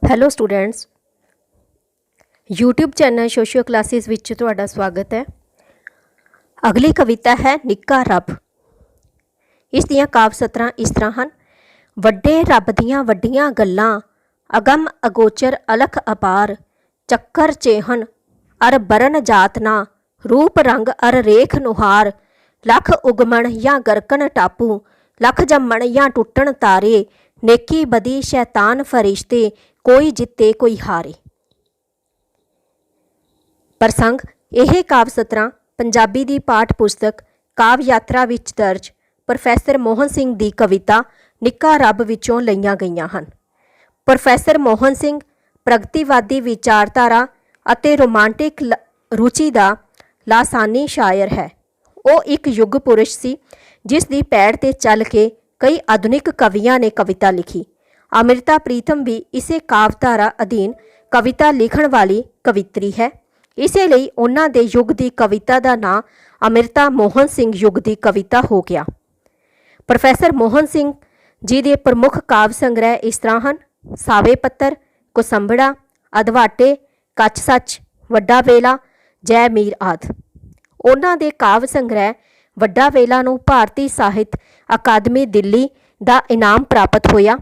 Hello students, YouTube channel ਸੋਸ਼ੀਓ classes ਵਿੱਚ ਤੁਹਾਡਾ ਸਵਾਗਤ ਹੈ। ਅਗਲੀ ਕਵਿਤਾ ਹੈ ਨਿੱਕਾ ਰੱਬ। ਇਸ ਦੀਆਂ ਕਾਵ ਸਤਰਾਂ ਇਸ ਤਰ੍ਹਾਂ ਹਨ। ਵੱਡੇ ਰੱਬ ਦੀਆਂ ਵੱਡੀਆਂ ਗੱਲਾਂ, ਅਗਮ ਅਗੋਚਰ ਅਲਖ ਅਪਾਰ, ਚੱਕਰ ਚੇਹਨ ਅਰ ਬਰਨ ਜਾਤਨਾ, ਰੂਪ ਰੰਗ ਅਰ ਰੇਖ ਨੁਹਾਰ, ਲੱਖ ਉਗਮਣ ਜਾਂ ਗਰਕਣ ਟਾਪੂ, ਲੱਖ ਜੰਮਣ ਜਾਂ ਟੁੱਟਣ ਤਾਰੇ, ਨੇਕੀ ਬਦੀ ਸ਼ੈਤਾਨ ਫਰਿਸ਼ਤੇ, ਕੋਈ ਜਿੱਤੇ ਕੋਈ ਹਾਰੇ। ਪ੍ਰਸੰਗ। ਇਹ ਕਾਵ ਸਤਰਾਂ ਪੰਜਾਬੀ ਦੀ ਪਾਠ ਪੁਸਤਕ ਕਾਵ ਯਾਤਰਾ ਵਿੱਚ ਦਰਜ ਪ੍ਰੋਫੈਸਰ ਮੋਹਨ ਸਿੰਘ ਦੀ ਕਵਿਤਾ ਨਿੱਕਾ ਰੱਬ ਵਿੱਚੋਂ ਲਈਆਂ ਗਈਆਂ ਹਨ। ਪ੍ਰੋਫੈਸਰ ਮੋਹਨ ਸਿੰਘ ਪ੍ਰਗਤੀਵਾਦੀ ਵਿਚਾਰਧਾਰਾ ਅਤੇ ਰੋਮਾਂਟਿਕ ਰੁਚੀ ਦਾ ਲਾਸਾਨੀ ਸ਼ਾਇਰ ਹੈ। ਉਹ ਇੱਕ ਯੁੱਗ ਪੁਰਸ਼ ਸੀ ਜਿਸ ਦੀ ਪੈੜ ਤੇ ਚੱਲ ਕੇ ਕਈ ਆਧੁਨਿਕ ਕਵੀਆਂ ਨੇ ਕਵਿਤਾ ਲਿਖੀ। ਅੰਮ੍ਰਿਤਾ ਪ੍ਰੀਤਮ ਵੀ ਇਸੇ ਕਾਵਧਾਰਾ ਅਧੀਨ ਕਵਿਤਾ ਲਿਖਣ ਵਾਲੀ ਕਵਿਤਰੀ ਹੈ। ਇਸੇ ਲਈ ਉਹਨਾਂ ਦੇ ਯੁੱਗ ਦੀ ਕਵਿਤਾ ਦਾ ਨਾਂ ਅੰਮ੍ਰਿਤਾ ਮੋਹਨ ਸਿੰਘ ਯੁੱਗ ਦੀ ਕਵਿਤਾ ਹੋ ਗਿਆ। ਪ੍ਰੋਫੈਸਰ ਮੋਹਨ ਸਿੰਘ ਜੀ ਦੇ ਪ੍ਰਮੁੱਖ ਕਾਵ ਸੰਗ੍ਰਹਿ ਇਸ ਤਰ੍ਹਾਂ ਹਨ। ਸਾਵੇ ਪੱਤਰ, ਕੋਸੰਬੜਾ, ਅਧਵਾਟੇ, ਕੱਚ ਸੱਚ, ਵੱਡਾ ਵੇਲਾ, ਜੈ ਮੀਰ ਆਦਿ। ਉਹਨਾਂ ਦੇ ਕਾਵ ਸੰਗ੍ਰਹਿ ਵੱਡਾ ਵੇਲਾ ਨੂੰ ਭਾਰਤੀ ਸਾਹਿਤ ਅਕਾਦਮੀ ਦਿੱਲੀ ਦਾ ਇਨਾਮ ਪ੍ਰਾਪਤ ਹੋਇਆ।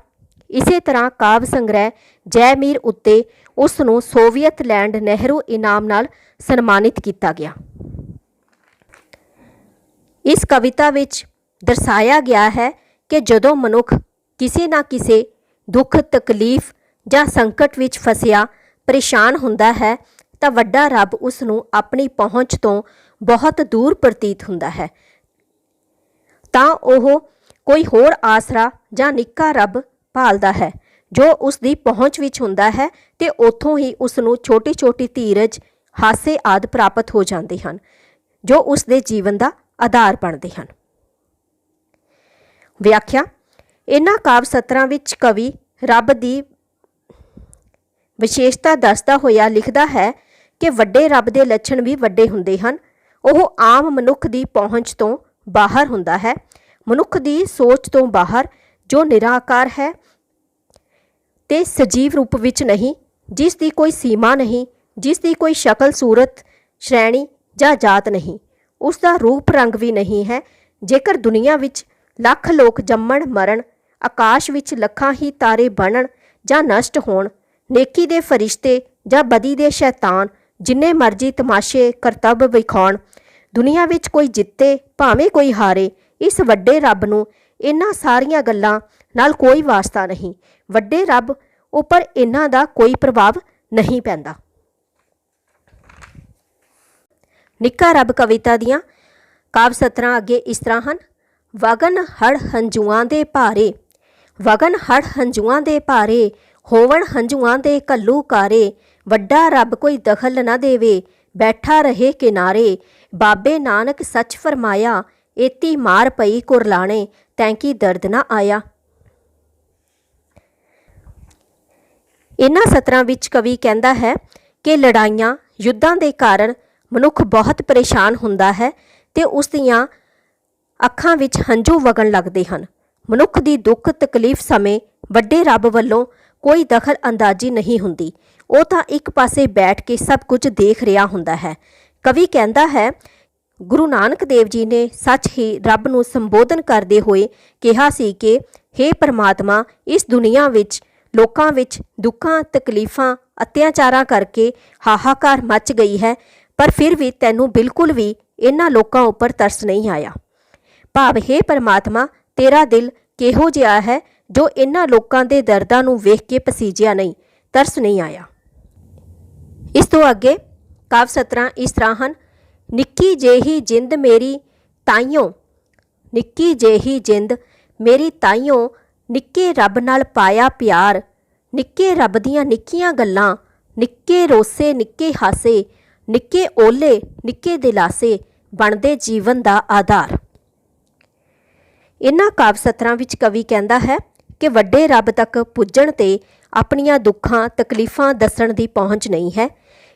ਇਸੇ ਤਰ੍ਹਾਂ ਕਾਵ ਸੰਗ੍ਰਹਿ ਜੈ ਮੀਰ ਉੱਤੇ ਉਸ ਨੂੰ ਸੋਵੀਅਤ ਲੈਂਡ ਨਹਿਰੂ ਇਨਾਮ ਨਾਲ ਸਨਮਾਨਿਤ ਕੀਤਾ ਗਿਆ। ਇਸ ਕਵਿਤਾ ਵਿੱਚ ਦਰਸਾਇਆ ਗਿਆ ਹੈ ਕਿ ਜਦੋਂ ਮਨੁੱਖ ਕਿਸੇ ਨਾ ਕਿਸੇ ਦੁੱਖ, ਤਕਲੀਫ ਜਾਂ ਸੰਕਟ ਵਿੱਚ ਫਸਿਆ ਪਰੇਸ਼ਾਨ ਹੁੰਦਾ ਹੈ ਤਾਂ ਵੱਡਾ ਰੱਬ ਉਸ ਨੂੰ ਆਪਣੀ ਪਹੁੰਚ ਤੋਂ ਬਹੁਤ ਦੂਰ ਪ੍ਰਤੀਤ ਹੁੰਦਾ ਹੈ, ਤਾਂ ਉਹ ਕੋਈ ਹੋਰ ਆਸਰਾ ਜਾਂ ਨਿੱਕਾ ਰੱਬ ਭਾਲਦਾ ਹੈ ਜੋ ਉਸ ਦੀ ਪਹੁੰਚ ਵਿੱਚ ਹੁੰਦਾ ਹੈ ਤੇ ਉੱਥੋਂ ਹੀ ਉਸ ਨੂੰ ਛੋਟੀ ਛੋਟੀ ਧੀਰਜ, ਹਾਸੇ ਆਦਿ ਪ੍ਰਾਪਤ ਹੋ ਜਾਂਦੇ ਹਨ ਜੋ ਉਸ ਦੇ ਜੀਵਨ ਦਾ ਆਧਾਰ ਬਣਦੇ ਹਨ। ਵਿਆਖਿਆ। ਇਹਨਾਂ ਕਾਵ ਸਤਰਾਂ ਵਿੱਚ ਕਵੀ ਰੱਬ ਦੀ ਵਿਸ਼ੇਸ਼ਤਾ ਦੱਸਦਾ ਹੋਇਆ ਲਿਖਦਾ ਹੈ ਕਿ ਵੱਡੇ ਰੱਬ ਦੇ ਲੱਛਣ ਵੀ ਵੱਡੇ ਹੁੰਦੇ ਹਨ। ਉਹ ਆਮ ਮਨੁੱਖ ਦੀ ਪਹੁੰਚ ਤੋਂ ਬਾਹਰ ਹੁੰਦਾ ਹੈ, ਮਨੁੱਖ ਦੀ ਸੋਚ ਤੋਂ ਬਾਹਰ, ਜੋ ਨਿਰਾਕਾਰ ਹੈ ਤੇ ਸਜੀਵ ਰੂਪ ਵਿੱਚ ਨਹੀਂ, ਜਿਸ ਦੀ ਕੋਈ ਸੀਮਾ ਨਹੀਂ, ਜਿਸ ਦੀ ਕੋਈ ਸ਼ਕਲ, ਸੂਰਤ, ਸ਼੍ਰੇਣੀ ਜਾਂ ਜਾਤ ਨਹੀਂ, ਉਸ ਦਾ ਰੂਪ ਰੰਗ ਵੀ ਨਹੀਂ ਹੈ। ਜੇਕਰ ਦੁਨੀਆ ਵਿੱਚ ਲੱਖ ਲੋਕ ਜੰਮਣ ਮਰਨ, ਆਕਾਸ਼ ਵਿੱਚ ਲੱਖਾਂ ਹੀ ਤਾਰੇ ਬਣਨ ਜਾਂ ਨਸ਼ਟ ਹੋਣ, ਨੇਕੀ ਦੇ ਫਰਿਸ਼ਤੇ ਜਾਂ ਬਦੀ ਦੇ ਸ਼ੈਤਾਨ ਜਿੰਨੇ ਮਰਜ਼ੀ ਤਮਾਸ਼ੇ ਕਰਤੱਵ ਵਿਖਾਉਣ, ਦੁਨੀਆ ਵਿੱਚ ਕੋਈ ਜਿੱਤੇ ਭਾਵੇਂ ਕੋਈ ਹਾਰੇ, ਇਸ ਵੱਡੇ ਰੱਬ ਨੂੰ ਇਹਨਾਂ ਸਾਰੀਆਂ ਗੱਲਾਂ ਨਾਲ ਕੋਈ ਵਾਸਤਾ ਨਹੀਂ। ਵੱਡੇ ਰੱਬ ਉੱਪਰ ਇਹਨਾਂ ਦਾ ਕੋਈ ਪ੍ਰਭਾਵ ਨਹੀਂ ਪੈਂਦਾ। ਨਿੱਕਾ ਰੱਬ ਕਵਿਤਾ ਦੀਆਂ ਕਾਵ ਸਤਰਾਂ ਅੱਗੇ ਇਸ ਤਰ੍ਹਾਂ ਹਨ। ਵਗਨ ਹੜ ਹੰਝੂਆਂ ਦੇ ਭਾਰੇ, ਵਗਨ ਹੜ ਹੰਝੂਆਂ ਦੇ ਭਾਰੇ, ਹੋਵਣ ਹੰਝੂਆਂ ਦੇ ਘੱਲੂ ਕਾਰੇ, ਵੱਡਾ ਰੱਬ ਕੋਈ ਦਖਲ ਨਾ ਦੇਵੇ, ਬੈਠਾ ਰਹੇ ਕਿਨਾਰੇ, ਬਾਬੇ ਨਾਨਕ ਸੱਚ ਫਰਮਾਇਆ, ਏਤੀ ਮਾਰ ਪਈ ਕੁਰਲਾਣੇ, ਤੈਂਕੀ ਦਰਦ ਨਾ ਆਇਆ। ਇਹਨਾਂ ਸਤਰਾਂ ਵਿੱਚ ਕਵੀ ਕਹਿੰਦਾ ਹੈ ਕਿ ਲੜਾਈਆਂ, ਯੁੱਧਾਂ ਦੇ ਕਾਰਨ ਮਨੁੱਖ ਬਹੁਤ ਪਰੇਸ਼ਾਨ ਹੁੰਦਾ ਹੈ ਤੇ ਉਸ ਦੀਆਂ ਅੱਖਾਂ ਵਿੱਚ ਹੰਝੂ ਵਗਣ ਲੱਗਦੇ ਹਨ। ਮਨੁੱਖ ਦੀ ਦੁੱਖ ਤਕਲੀਫ ਸਮੇਂ ਵੱਡੇ ਰੱਬ ਵੱਲੋਂ ਕੋਈ ਦਖਲ ਅੰਦਾਜ਼ੀ ਨਹੀਂ ਹੁੰਦੀ। ਉਹ ਤਾਂ ਇੱਕ ਪਾਸੇ ਬੈਠ ਕੇ ਸਭ ਕੁਝ ਦੇਖ ਰਿਹਾ ਹੁੰਦਾ ਹੈ। ਕਵੀ ਕਹਿੰਦਾ ਹੈ, ਗੁਰੂ ਨਾਨਕ ਦੇਵ ਜੀ ਨੇ ਸੱਚ ਹੀ ਰੱਬ ਨੂੰ ਸੰਬੋਧਨ ਕਰਦੇ ਹੋਏ ਕਿਹਾ ਸੀ ਕਿ ਹੇ ਪਰਮਾਤਮਾ, ਇਸ ਦੁਨੀਆ ਵਿੱਚ ਲੋਕਾਂ ਵਿੱਚ ਦੁੱਖਾਂ, ਤਕਲੀਫਾਂ, ਅਤਿਆਚਾਰਾਂ ਕਰਕੇ ਹਾਹਾਕਾਰ ਮਚ ਗਈ ਹੈ, ਪਰ ਫਿਰ ਵੀ ਤੈਨੂੰ ਬਿਲਕੁਲ ਵੀ ਇਹਨਾਂ ਲੋਕਾਂ ਉੱਪਰ ਤਰਸ ਨਹੀਂ ਆਇਆ। ਭਾਵ, ਹੇ ਪਰਮਾਤਮਾ, ਤੇਰਾ ਦਿਲ ਕਿਹੋ ਜਿਹਾ ਹੈ ਜੋ ਇਹਨਾਂ ਲੋਕਾਂ ਦੇ ਦਰਦਾਂ ਨੂੰ ਵੇਖ ਕੇ ਪਸੀਜਿਆ ਨਹੀਂ, ਤਰਸ ਨਹੀਂ ਆਇਆ। ਇਸ ਤੋਂ ਅੱਗੇ ਕਾਵ ਸਤਰਾਂ ਇਸ ਤਰ੍ਹਾਂ ਹਨ। ਨਿੱਕੀ ਜਿਹੀ ਜਿੰਦ ਮੇਰੀ ਤਾਈਓ, ਨਿੱਕੀ ਜਿਹੀ ਜਿੰਦ ਮੇਰੀ ਤਾਈਓ, ਨਿੱਕੇ ਰੱਬ ਨਾਲ ਪਾਇਆ ਪਿਆਰ, ਨਿੱਕੇ ਰੱਬ ਦੀਆਂ ਨਿੱਕੀਆਂ ਗੱਲਾਂ, ਨਿੱਕੇ ਰੋਸੇ, ਨਿੱਕੇ ਹਾਸੇ, ਨਿੱਕੇ ਓਲੇ, ਨਿੱਕੇ ਦਿਲਾਸੇ, ਬਣਦੇ ਜੀਵਨ ਦਾ ਆਧਾਰ। ਇਹਨਾਂ ਕਾਵ ਸਤਰਾਂ ਵਿੱਚ ਕਵੀ ਕਹਿੰਦਾ ਹੈ ਕਿ ਵੱਡੇ ਰੱਬ ਤੱਕ ਪੁੱਜਣ ਤੇ ਆਪਣੀਆਂ ਦੁੱਖਾਂ, ਤਕਲੀਫਾਂ ਦੱਸਣ ਦੀ ਪਹੁੰਚ ਨਹੀਂ ਹੈ।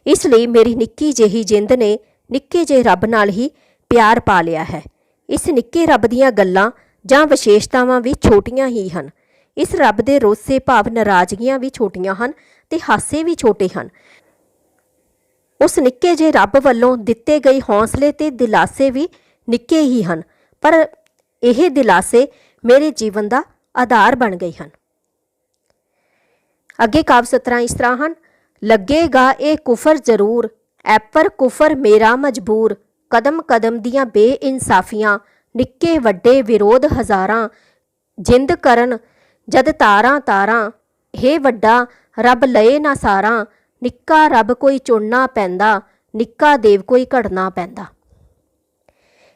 ਇਸ ਲਈ ਮੇਰੀ ਨਿੱਕੀ ਜਿਹੀ ਜਿੰਦ ਨੇ ਨਿੱਕੇ ਜਿਹੇ ਰੱਬ ਨਾਲ ਹੀ ਪਿਆਰ ਪਾ ਲਿਆ ਹੈ। ਇਸ ਨਿੱਕੇ ਰੱਬ ਦੀਆਂ ਗੱਲਾਂ ਜਾਂ ਵਿਸ਼ੇਸ਼ਤਾਵਾਂ ਵੀ ਛੋਟੀਆਂ ਹੀ ਹਨ। ਇਸ ਰੱਬ ਦੇ ਰੋਸੇ ਭਾਵ ਨਾਰਾਜ਼ਗੀਆਂ ਵੀ ਛੋਟੀਆਂ ਹਨ ਤੇ ਹਾਸੇ ਵੀ ਛੋਟੇ ਹਨ। ਉਸ ਨਿੱਕੇ ਜਿਹੇ ਰੱਬ ਵੱਲੋਂ ਦਿੱਤੇ ਗਏ ਹੌਸਲੇ ਤੇ ਦਿਲਾਸੇ ਵੀ ਨਿੱਕੇ ਹੀ ਹਨ, ਪਰ ਇਹ ਦਿਲਾਸੇ ਮੇਰੇ ਜੀਵਨ ਦਾ ਆਧਾਰ ਬਣ ਗਏ ਹਨ। ਅੱਗੇ ਕਾਵਿ ਸਤਰਾਂ ਇਸ ਤਰ੍ਹਾਂ ਹਨ। ਲੱਗੇਗਾ ਇਹ ਕੁਫਰ ਜ਼ਰੂਰ, ਐਪਰ ਕੁਫਰ ਮੇਰਾ ਮਜਬੂਰ, ਕਦਮ ਕਦਮ ਦੀਆਂ ਬੇਇਨਸਾਫੀਆਂ, ਨਿੱਕੇ ਵੱਡੇ ਵਿਰੋਧ ਹਜ਼ਾਰਾਂ, ਜਿੰਦ ਕਰਨ ਜਦ ਤਾਰਾਂ ਤਾਰਾਂ, ਹੇ ਵੱਡਾ ਰੱਬ ਲਏ ਨਾ ਸਾਰਾਂ, ਨਿੱਕਾ ਰੱਬ ਕੋਈ ਚੁਣਨਾ ਪੈਂਦਾ, ਨਿੱਕਾ ਦੇਵ ਕੋਈ ਘੜਨਾ ਪੈਂਦਾ।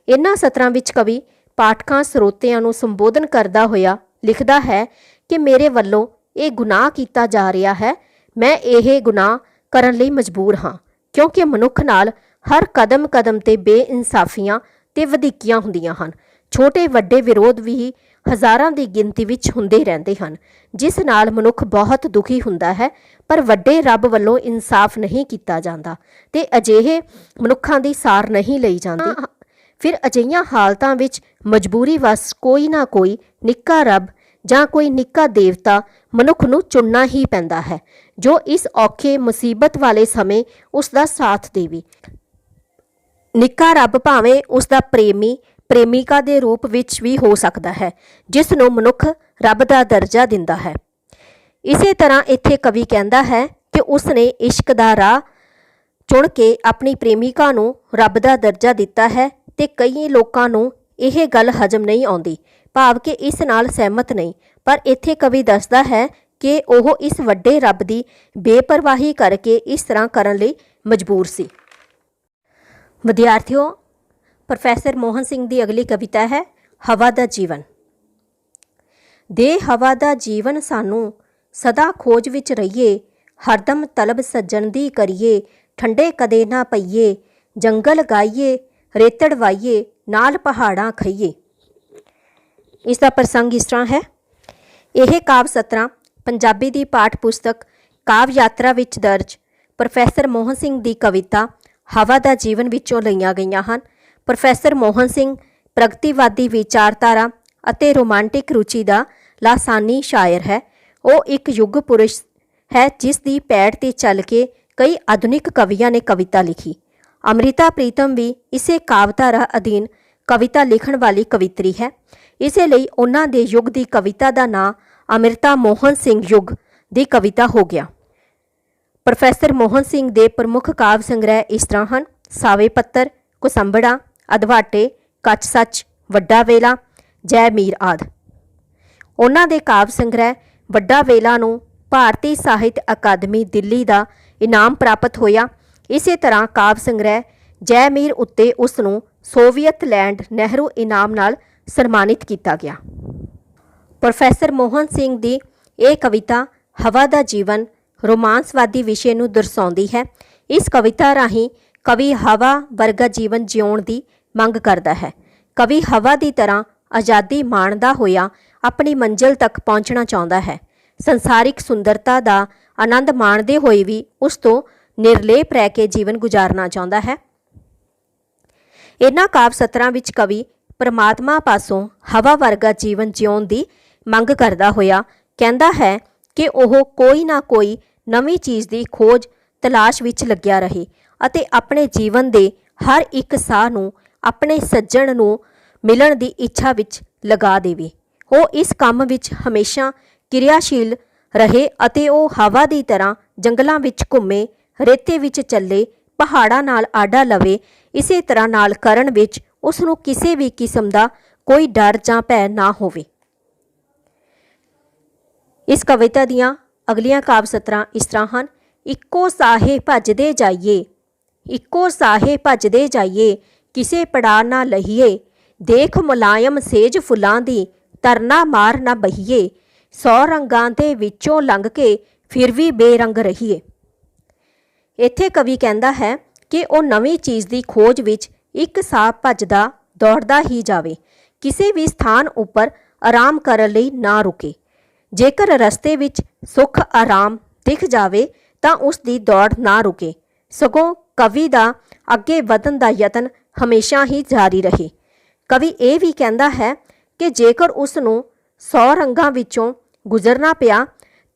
ਇਹਨਾਂ ਸਤਰਾਂ ਵਿੱਚ ਕਵੀ ਪਾਠਕਾਂ ਸਰੋਤਿਆਂ ਨੂੰ ਸੰਬੋਧਨ ਕਰਦਾ ਹੋਇਆ ਲਿਖਦਾ ਹੈ ਕਿ ਮੇਰੇ ਵੱਲੋਂ ਇਹ ਗੁਨਾਹ ਕੀਤਾ ਜਾ ਰਿਹਾ ਹੈ, ਮੈਂ ਇਹ ਗੁਨਾਹ ਕਰਨ ਲਈ ਮਜਬੂਰ ਹਾਂ, ਕਿਉਂਕਿ ਮਨੁੱਖ ਨਾਲ ਹਰ ਕਦਮ ਕਦਮ ਤੇ ਬੇਇਨਸਾਫੀਆਂ ਤੇ ਵਧੀਕੀਆਂ ਹੁੰਦੀਆਂ ਹਨ। ਛੋਟੇ ਵੱਡੇ ਵਿਰੋਧ ਵੀ ਹਜ਼ਾਰਾਂ ਦੀ ਗਿਣਤੀ ਵਿੱਚ ਹੁੰਦੇ ਰਹਿੰਦੇ ਹਨ, ਜਿਸ ਨਾਲ ਮਨੁੱਖ ਬਹੁਤ ਦੁਖੀ ਹੁੰਦਾ ਹੈ, ਪਰ ਵੱਡੇ ਰੱਬ ਵੱਲੋਂ ਇਨਸਾਫ ਨਹੀਂ ਕੀਤਾ ਜਾਂਦਾ ਤੇ ਅਜਿਹੇ ਮਨੁੱਖਾਂ ਦੀ ਸਾਰ ਨਹੀਂ ਲਈ ਜਾਂਦੀ। ਫਿਰ ਅਜਿਹੀਆਂ ਹਾਲਤਾਂ ਵਿੱਚ ਮਜਬੂਰੀ ਵਸ ਕੋਈ ਨਾ ਕੋਈ ਨਿੱਕਾ ਰੱਬ ਜਾਂ ਕੋਈ ਨਿੱਕਾ ਦੇਵਤਾ ਮਨੁੱਖ ਨੂੰ ਚੁਣਨਾ ਹੀ ਪੈਂਦਾ ਹੈ, ਜੋ ਇਸ ਔਖੇ ਮੁਸੀਬਤ ਵਾਲੇ ਸਮੇਂ ਉਸ ਦਾ ਸਾਥ ਦੇਵੇ। ਨਿੱਕਾ ਰੱਬ ਭਾਵੇਂ ਉਸ ਦਾ ਪ੍ਰੇਮਿਕਾ ਦੇ ਰੂਪ ਵਿੱਚ ਵੀ ਹੋ ਸਕਦਾ ਹੈ, ਜਿਸ ਨੂੰ ਮਨੁੱਖ ਰੱਬ ਦਾ ਦਰਜਾ ਦਿੰਦਾ ਹੈ। ਇਸੇ ਤਰ੍ਹਾਂ ਇੱਥੇ ਕਵੀ ਕਹਿੰਦਾ ਹੈ ਕਿ ਉਸ ਨੇ ਇਸ਼ਕ ਦਾ ਰਾਹ ਚੁਣ ਕੇ ਆਪਣੀ ਪ੍ਰੇਮਿਕਾ ਨੂੰ ਰੱਬ ਦਾ ਦਰਜਾ ਦਿੱਤਾ ਹੈ ਤੇ ਕਈ ਲੋਕਾਂ ਨੂੰ ਇਹ ਗੱਲ ਹਜਮ ਨਹੀਂ ਆਉਂਦੀ, ਭਾਵ ਕਿ ਇਸ ਨਾਲ ਸਹਿਮਤ ਨਹੀਂ, ਪਰ ਇੱਥੇ ਕਵੀ ਦੱਸਦਾ ਹੈ ਕਿ ਉਹ ਇਸ ਵੱਡੇ ਰੱਬ ਦੀ ਬੇਪਰਵਾਹੀ ਕਰਕੇ ਇਸ ਤਰ੍ਹਾਂ ਕਰਨ ਲਈ ਮਜਬੂਰ ਸੀ। ਵਿਦਿਆਰਥੀਓ, ਪ੍ਰੋਫੈਸਰ ਮੋਹਨ ਸਿੰਘ ਦੀ ਅਗਲੀ ਕਵਿਤਾ ਹੈ ਹਵਾ ਦਾ ਜੀਵਨ। ਦੇ ਹਵਾ ਦਾ ਜੀਵਨ ਸਾਨੂੰ, ਸਦਾ ਖੋਜ ਵਿੱਚ ਰਹੀਏ, ਹਰਦਮ ਤਲਬ ਸੱਜਣ ਦੀ ਕਰੀਏ, ਠੰਡੇ ਕਦੇ ਨਾ ਪਈਏ, ਜੰਗਲ ਗਾਈਏ, ਰੇਤੜ ਵਾਈਏ, ਨਾਲ ਪਹਾੜਾਂ ਖਈਏ। ਇਸ ਦਾ ਪ੍ਰਸੰਗ ਇਸ ਤਰ੍ਹਾਂ ਹੈ। ਇਹ ਕਾਵਿ ਸਤਰਾਂ ਪੰਜਾਬੀ ਦੀ ਪਾਠ ਪੁਸਤਕ ਕਾਵਿ ਯਾਤਰਾ ਵਿੱਚ ਦਰਜ ਪ੍ਰੋਫੈਸਰ ਮੋਹਨ ਸਿੰਘ ਦੀ ਕਵਿਤਾ ਹਵਾ ਦਾ ਜੀਵਨ ਵਿੱਚੋਂ ਲਈਆਂ ਗਈਆਂ ਹਨ। ਪ੍ਰੋਫੈਸਰ ਮੋਹਨ ਸਿੰਘ ਪ੍ਰਗਤੀਵਾਦੀ ਵਿਚਾਰਧਾਰਾ ਅਤੇ ਰੋਮਾਂਟਿਕ ਰੁਚੀ ਦਾ ਲਾਸਾਨੀ ਸ਼ਾਇਰ ਹੈ। ਉਹ ਇੱਕ ਯੁੱਗ ਪੁਰਸ਼ ਹੈ ਜਿਸ ਦੀ ਪੈੜ ਤੇ ਚੱਲ ਕੇ ਕਈ ਆਧੁਨਿਕ ਕਵੀਆਂ ਨੇ ਕਵਿਤਾ ਲਿਖੀ। ਅੰਮ੍ਰਿਤਾ ਪ੍ਰੀਤਮ ਵੀ ਇਸੇ ਕਾਵਿਧਾਰਾ ਅਧੀਨ ਕਵਿਤਾ ਲਿਖਣ ਵਾਲੀ ਕਵਿਤਰੀ ਹੈ। ਇਸੇ ਲਈ ਉਹਨਾਂ ਦੇ ਯੁੱਗ ਦੀ ਕਵਿਤਾ ਦਾ ਨਾਂ ਅੰਮ੍ਰਿਤਾ ਮੋਹਨ ਸਿੰਘ ਯੁੱਗ ਦੀ ਕਵਿਤਾ ਹੋ ਗਿਆ। ਪ੍ਰੋਫੈਸਰ ਮੋਹਨ ਸਿੰਘ ਦੇ ਪ੍ਰਮੁੱਖ ਕਾਵਿ ਸੰਗ੍ਰਹਿ ਇਸ ਤਰ੍ਹਾਂ ਹਨ। ਸਾਵੇ ਪੱਤਰ, ਕੁਸੰਬੜਾ, ਅਧਵਾਟੇ, ਕੱਚ ਸੱਚ, ਵੱਡਾ ਵੇਲਾ, ਜੈ ਮੀਰ ਆਦਿ। ਉਹਨਾਂ ਦੇ ਕਾਵਿ ਸੰਗ੍ਰਹਿ ਵੱਡਾ ਵੇਲਾ ਨੂੰ ਭਾਰਤੀ ਸਾਹਿਤ ਅਕਾਦਮੀ ਦਿੱਲੀ ਦਾ ਇਨਾਮ ਪ੍ਰਾਪਤ ਹੋਇਆ। ਇਸੇ ਤਰ੍ਹਾਂ ਕਾਵਿ ਸੰਗ੍ਰਹਿ ਜੈ ਮੀਰ ਉੱਤੇ ਉਸ ਨੂੰ ਸੋਵੀਅਤ ਲੈਂਡ ਨਹਿਰੂ ਇਨਾਮ ਨਾਲ ਸਨਮਾਨਿਤ ਕੀਤਾ ਗਿਆ। ਪ੍ਰੋਫੈਸਰ ਮੋਹਨ ਸਿੰਘ ਦੀ ਇਹ ਕਵਿਤਾ ਹਵਾ ਦਾ ਜੀਵਨ ਰੋਮਾਂਸਵਾਦੀ ਵਿਸ਼ੇ ਨੂੰ ਦਰਸਾਉਂਦੀ ਹੈ। ਇਸ ਕਵਿਤਾ ਰਾਹੀਂ ਕਵੀ ਹਵਾ ਵਰਗਾ ਜੀਵਨ ਜਿਉਣ ਦੀ ਮੰਗ ਕਰਦਾ ਹੈ। ਕਵੀ ਹਵਾ ਦੀ ਤਰ੍ਹਾਂ ਆਜ਼ਾਦੀ ਮਾਣਦਾ ਹੋਇਆ ਆਪਣੀ ਮੰਜ਼ਿਲ ਤੱਕ ਪਹੁੰਚਣਾ ਚਾਹੁੰਦਾ ਹੈ। ਸੰਸਾਰਿਕ ਸੁੰਦਰਤਾ ਦਾ ਆਨੰਦ ਮਾਣਦੇ ਹੋਏ ਵੀ ਉਸ ਤੋਂ ਨਿਰਲੇਪ ਰਹਿ ਕੇ ਜੀਵਨ ਗੁਜ਼ਾਰਨਾ ਚਾਹੁੰਦਾ ਹੈ। ਇਹਨਾਂ ਕਾਵਿ ਸਤਰਾਂ ਵਿੱਚ ਕਵੀ ਪਰਮਾਤਮਾ ਪਾਸੋਂ ਹਵਾ ਵਰਗਾ ਜੀਵਨ ਜਿਉਣ ਦੀ ਮੰਗ ਕਰਦਾ ਹੋਇਆ ਕਹਿੰਦਾ ਹੈ ਕਿ ਉਹ ਕੋਈ ਨਾ ਕੋਈ ਨਵੀਂ ਚੀਜ਼ ਦੀ ਖੋਜ ਤਲਾਸ਼ ਵਿੱਚ ਲੱਗਿਆ ਰਹੇ ਅਤੇ ਆਪਣੇ ਜੀਵਨ ਦੇ ਹਰ ਇੱਕ ਸਾਹ ਨੂੰ ਆਪਣੇ ਸੱਜਣ ਨੂੰ ਮਿਲਣ ਦੀ ਇੱਛਾ ਵਿੱਚ ਲਗਾ ਦੇਵੇ। ਉਹ ਇਸ ਕੰਮ ਵਿੱਚ ਹਮੇਸ਼ਾ ਕਿਰਿਆਸ਼ੀਲ ਰਹੇ ਅਤੇ ਉਹ ਹਵਾ ਦੀ ਤਰ੍ਹਾਂ ਜੰਗਲਾਂ ਵਿੱਚ ਘੁੰਮੇ, ਰੇਤੇ ਵਿੱਚ ਚੱਲੇ, ਪਹਾੜਾਂ ਨਾਲ ਆਡਾ ਲਵੇ। ਇਸੇ ਤਰ੍ਹਾਂ ਨਾਲ ਕਰਨ ਵਿੱਚ ਉਸ ਨੂੰ ਕਿਸੇ ਵੀ ਕਿਸਮ ਦਾ ਕੋਈ ਡਰ ਜਾਂ ਭੈ ਨਾ ਹੋਵੇ। ਇਸ ਕਵਿਤਾ ਦੀਆਂ ਅਗਲੀਆਂ ਕਾਵਿ ਸਤਰਾਂ ਇਸ ਤਰ੍ਹਾਂ ਹਨ। ਇੱਕੋ ਸਾਹੇ ਭੱਜਦੇ ਜਾਈਏ, ਇੱਕੋ ਸਾਹੇ ਭੱਜਦੇ ਜਾਈਏ, ਕਿਸੇ ਪੜਾ ਨਾ ਲਹੀਏ, ਦੇਖ ਮੁਲਾਇਮ ਸੇਜ ਫੁੱਲਾਂ ਦੀ, ਤਰਨਾ ਮਾਰ ਨਾ ਬਹੀਏ, 100 ਰੰਗਾਂ ਦੇ ਵਿੱਚੋਂ ਲੰਘ ਕੇ ਫਿਰ ਵੀ ਬੇਰੰਗ ਰਹੀਏ। ਇੱਥੇ ਕਵੀ ਕਹਿੰਦਾ ਹੈ ਕਿ ਉਹ ਨਵੀਂ ਚੀਜ਼ ਦੀ ਖੋਜ ਵਿੱਚ ਇੱਕ ਸਾਹ ਭੱਜਦਾ ਦੌੜਦਾ ਹੀ ਜਾਵੇ, ਕਿਸੇ ਵੀ ਸਥਾਨ ਉੱਪਰ ਆਰਾਮ ਕਰਨ ਲਈ ਨਾ ਰੁਕੇ। ਜੇਕਰ ਰਸਤੇ ਵਿੱਚ ਸੁੱਖ ਆਰਾਮ ਦਿਖ ਜਾਵੇ ਤਾਂ ਉਸ ਦੀ ਦੌੜ ਨਾ ਰੁਕੇ, ਸਗੋਂ ਕਵੀ ਦਾ ਅੱਗੇ ਵਧਣ ਦਾ ਯਤਨ ਹਮੇਸ਼ਾ ਹੀ ਜਾਰੀ ਰਹੇ। ਕਵੀ ਇਹ ਵੀ ਕਹਿੰਦਾ ਹੈ ਕਿ ਜੇਕਰ ਉਸ ਨੂੰ 100 ਰੰਗਾਂ ਵਿੱਚੋਂ ਗੁਜ਼ਰਨਾ ਪਿਆ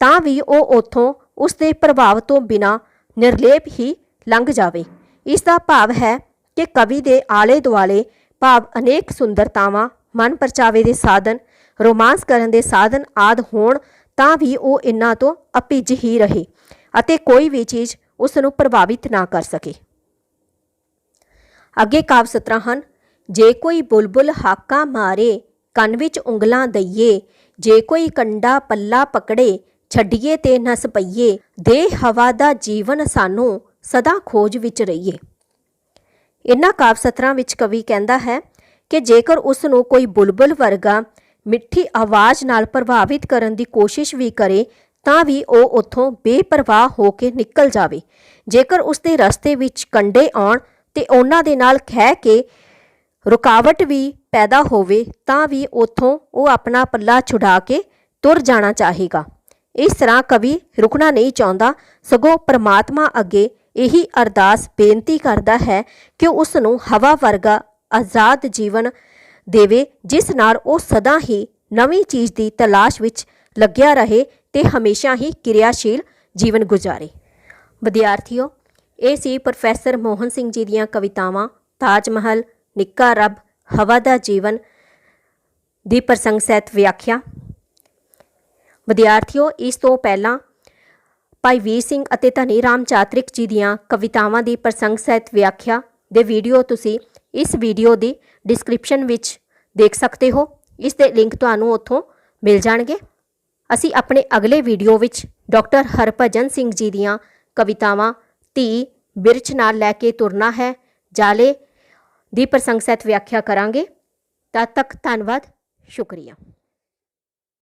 ਤਾਂ ਵੀ ਉਹ ਉੱਥੋਂ ਉਸ ਦੇ ਪ੍ਰਭਾਵ ਤੋਂ ਬਿਨਾਂ ਨਿਰਲੇਪ ਹੀ ਲੰਘ ਜਾਵੇ। ਇਸ ਦਾ ਭਾਵ ਹੈ ਕਿ ਕਵੀ ਦੇ ਆਲੇ ਦੁਆਲੇ ਭਾਵ ਅਨੇਕ ਸੁੰਦਰਤਾਵਾਂ, ਮਨ ਪਰਚਾਵੇ ਦੇ ਸਾਧਨ, ਰੋਮਾਂਸ ਕਰਨ ਦੇ ਸਾਧਨ ਆਦਿ ਹੋਣ ਤਾਂ ਵੀ ਉਹ ਇਹਨਾਂ ਤੋਂ ਅਭਿੱਜ ਹੀ ਰਹੇ ਅਤੇ ਕੋਈ ਵੀ ਚੀਜ਼ ਉਸ ਨੂੰ ਪ੍ਰਭਾਵਿਤ ਨਾ ਕਰ ਸਕੇ। ਅੱਗੇ ਕਾਵਿ ਸਤਰਾਂ ਹਨ। ਜੇ ਕੋਈ ਬੁਲਬੁਲ ਹਾਕਾ ਮਾਰੇ, ਕੰਨ ਵਿੱਚ ਉਂਗਲਾਂ ਦਈਏ, ਜੇ ਕੋਈ ਕੰਡਾ ਪੱਲਾ ਪਕੜੇ, ਛੱਡੀਏ ਤੇ ਨਸ ਪਈਏ, ਦੇ ਹਵਾ ਦਾ ਜੀਵਨ ਸਾਨੂੰ ਸਦਾ ਖੋਜ ਵਿੱਚ ਰਹੀਏ। ਇਹਨਾਂ ਕਾਵਿ ਸਤਰਾਂ ਵਿੱਚ ਕਵੀ ਕਹਿੰਦਾ ਹੈ ਕਿ ਜੇਕਰ ਉਸ ਨੂੰ ਕੋਈ ਬੁਲਬੁਲ ਵਰਗਾ ਮਿੱਠੀ ਆਵਾਜ਼ ਨਾਲ ਪ੍ਰਭਾਵਿਤ ਕਰਨ ਦੀ ਕੋਸ਼ਿਸ਼ ਵੀ ਕਰੇ ਤਾਂ ਵੀ ਉਹ ਉੱਥੋਂ ਬੇਪਰਵਾਹ ਹੋ ਕੇ ਨਿਕਲ ਜਾਵੇ। ਜੇਕਰ ਉਸ ਦੇ ਰਸਤੇ ਵਿੱਚ ਕੰਡੇ ਆਉਣ ਤੇ ਉਹਨਾਂ ਦੇ ਨਾਲ ਖਹਿ ਕੇ ਰੁਕਾਵਟ ਵੀ ਪੈਦਾ ਹੋਵੇ ਤਾਂ ਵੀ ਉੱਥੋਂ ਉਹ ਆਪਣਾ ਪੱਲਾ ਛੁਡਾ ਕੇ ਤੁਰ ਜਾਣਾ ਚਾਹੇਗਾ। ਇਸ ਤਰ੍ਹਾਂ ਕਵੀ ਰੁਕਣਾ ਨਹੀਂ ਚਾਹੁੰਦਾ, ਸਗੋਂ ਪਰਮਾਤਮਾ ਅੱਗੇ ਇਹੀ ਅਰਦਾਸ ਬੇਨਤੀ ਕਰਦਾ ਹੈ ਕਿ ਉਸ ਨੂੰ ਹਵਾ ਵਰਗਾ ਆਜ਼ਾਦ ਜੀਵਨ ਦੇਵੇ, ਜਿਸ ਨਾਲ ਉਹ ਸਦਾ ਹੀ ਨਵੀਂ ਚੀਜ਼ ਦੀ ਤਲਾਸ਼ ਵਿੱਚ ਲੱਗਿਆ ਰਹੇ ਤੇ ਹਮੇਸ਼ਾ ਹੀ ਕਿਰਿਆਸ਼ੀਲ ਜੀਵਨ ਗੁਜ਼ਾਰੇ। ਵਿਦਿਆਰਥੀਓ, ਇਹ ਸੀ ਪ੍ਰੋਫੈਸਰ ਮੋਹਨ ਸਿੰਘ ਜੀ ਦੀਆਂ ਕਵਿਤਾਵਾਂ ਤਾਜ ਮਹਲ, ਨਿੱਕਾ ਰੱਬ, ਹਵਾ ਦਾ ਜੀਵਨ ਦੀ ਪ੍ਰਸੰਗ ਸਹਿਤ ਵਿਆਖਿਆ। ਵਿਦਿਆਰਥੀਓ, ਇਸ ਤੋਂ ਪਹਿਲਾਂ ਭਾਈ ਵੀਰ ਸਿੰਘ ਅਤੇ ਧਨੀ ਰਾਮ ਚਾਤ੍ਰਿਕ ਜੀ ਦੀਆਂ ਕਵਿਤਾਵਾਂ ਦੀ ਪ੍ਰਸੰਗ ਸਹਿਤ ਵਿਆਖਿਆ ਦੇ ਵੀਡੀਓ ਤੁਸੀਂ ਇਸ ਵੀਡੀਓ ਦੀ ਡਿਸਕ੍ਰਿਪਸ਼ਨ ਵਿੱਚ ਦੇਖ ਸਕਦੇ ਹੋ। ਇਸ ਦੇ ਲਿੰਕ ਤੁਹਾਨੂੰ ਉੱਥੋਂ ਮਿਲ ਜਾਣਗੇ। ਅਸੀਂ ਆਪਣੇ ਅਗਲੇ ਵੀਡੀਓ ਵਿੱਚ ਡਾਕਟਰ ਹਰਭਜਨ ਸਿੰਘ ਜੀ ਦੀਆਂ ਕਵਿਤਾਵਾਂ ਧੀ ਬਿਰਛ ਨਾਲ ਲੈ ਕੇ ਤੁਰਨਾ ਹੈ ਜਾਲੇ ਦੀ ਪ੍ਰਸੰਗ ਸਹਿਤ ਵਿਆਖਿਆ ਕਰਾਂਗੇ। ਤਦ ਤੱਕ ਧੰਨਵਾਦ, ਸ਼ੁਕਰੀਆ।